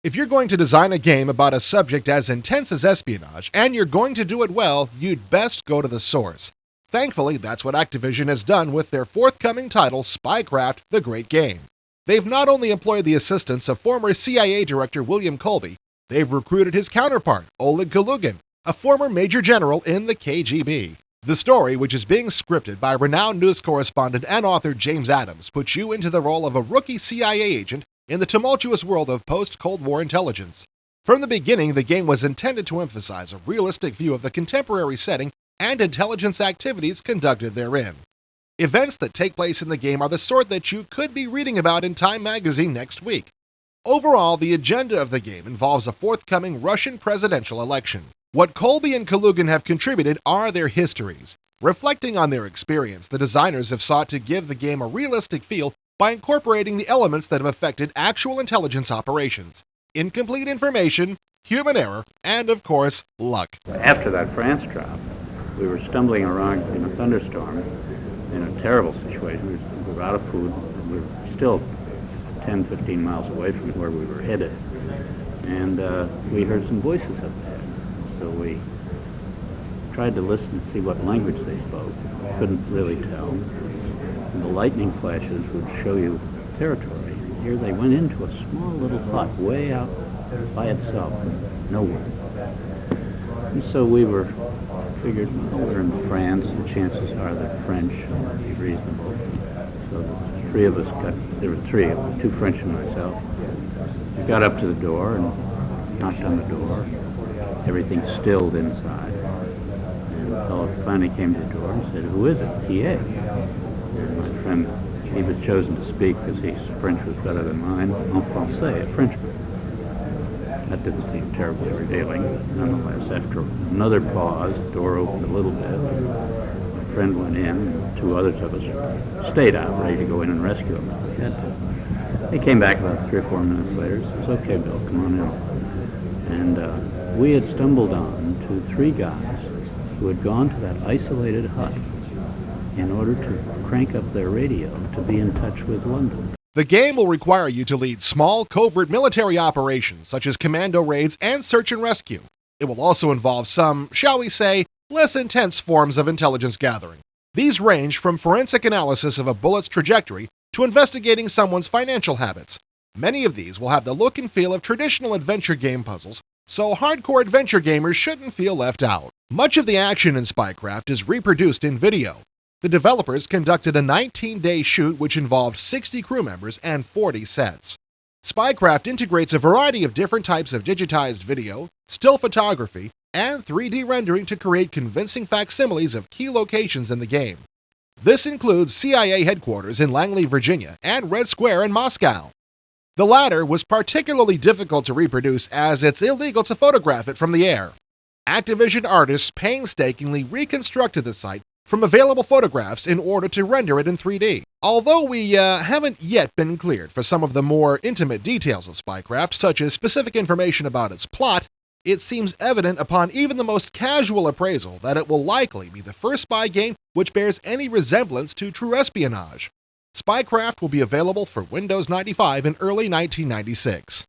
If you're going to design a game about a subject as intense as espionage, and you're going to do it well, you'd best go to the source. Thankfully, that's what Activision has done with their forthcoming title, Spycraft: The Great Game. They've not only employed the assistance of former CIA Director William Colby, they've recruited his counterpart, Oleg Kalugin, a former Major General in the KGB. The story, which is being scripted by renowned news correspondent and author James Adams, puts you into the role of a rookie CIA agent in the tumultuous world of post-Cold War intelligence. From the beginning, the game was intended to emphasize a realistic view of the contemporary setting and intelligence activities conducted therein. Events that take place in the game are the sort that you could be reading about in Time magazine next week. Overall, the agenda of the game involves a forthcoming Russian presidential election. What Colby and Kalugin have contributed are their histories. Reflecting on their experience, the designers have sought to give the game a realistic feel by incorporating the elements that have affected actual intelligence operations: incomplete information, human error, and of course, luck. After that France drop, we were stumbling around in a thunderstorm in a terrible situation. We were out of food. We were still 10, 15 miles away from where we were headed. And we heard some voices up there. So we tried to listen and see what language they spoke. Couldn't really tell. And the lightning flashes would show you territory. Here they went into a small little hut way out by itself, nowhere. And so we figured, well, we're in France, the chances are they're French, and it'd be reasonable. So the three of us there were three, two French and myself. We got up to the door and knocked on the door. Everything stilled inside. And the fellow finally came to the door and said, "Who is it?" "TA." And my friend, he was chosen to speak because his French was better than mine. En français, a Frenchman. That didn't seem terribly revealing. Nonetheless, after another pause, the door opened a little bit. My friend went in, and two others of us stayed out, ready to go in and rescue him if we had to. They came back about 3 or 4 minutes later. Says, "Okay, Bill, come on in." And we had stumbled on to 3 guys who had gone to that isolated hut in order to crank up their radio to be in touch with London. The game will require you to lead small, covert military operations such as commando raids and search and rescue. It will also involve some, shall we say, less intense forms of intelligence gathering. These range from forensic analysis of a bullet's trajectory to investigating someone's financial habits. Many of these will have the look and feel of traditional adventure game puzzles, so hardcore adventure gamers shouldn't feel left out. Much of the action in Spycraft is reproduced in video. The developers conducted a 19-day shoot which involved 60 crew members and 40 sets. Spycraft integrates a variety of different types of digitized video, still photography, and 3D rendering to create convincing facsimiles of key locations in the game. This includes CIA headquarters in Langley, Virginia, and Red Square in Moscow. The latter was particularly difficult to reproduce as it's illegal to photograph it from the air. Activision artists painstakingly reconstructed the site from available photographs in order to render it in 3D. Although we haven't yet been cleared for some of the more intimate details of Spycraft, such as specific information about its plot, it seems evident upon even the most casual appraisal that it will likely be the first spy game which bears any resemblance to true espionage. Spycraft will be available for Windows 95 in early 1996.